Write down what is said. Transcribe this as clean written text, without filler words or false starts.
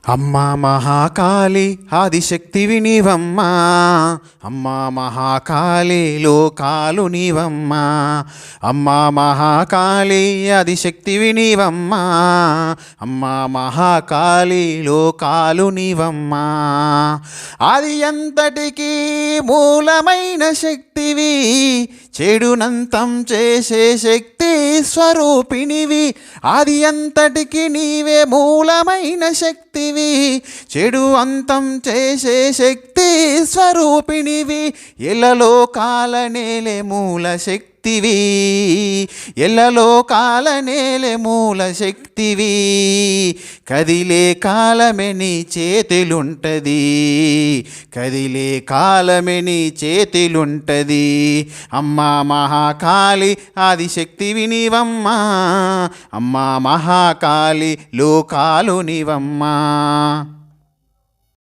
అమ్మా మహాకాళి ఆదిశక్తివి నీవమ్మా, అమ్మా మహాకాళి లోకాలు నీవమ్మా. అమ్మా మహాకాళి ఆదిశక్తివి నీవమ్మా, అమ్మా మహాకాళి లోకాలు నీవమ్మా. ఆది అంతటికీ మూలమైన శక్తివి, చెడునంతం చేసే శక్తి స్వరూపిణివి. ఆది అంతటికి నీవే మూలమైన శక్తివి, చెడు అంతం చేసే శక్తి స్వరూపిణివి. ఎల్లలోకాల నేలే మూల శక్తివి, ఎల్లలోకాల నేలే మూల శక్తివి. కదిలే కాలమే నీ చేతిలుంటది, కదిలే కాలమే నీ చేతిలుంటది. అమ్మా మహాకాళి ఆదిశక్తివి నీవమ్మా, అమ్మా మహాకాళి లోకాలు నీవమ్మా.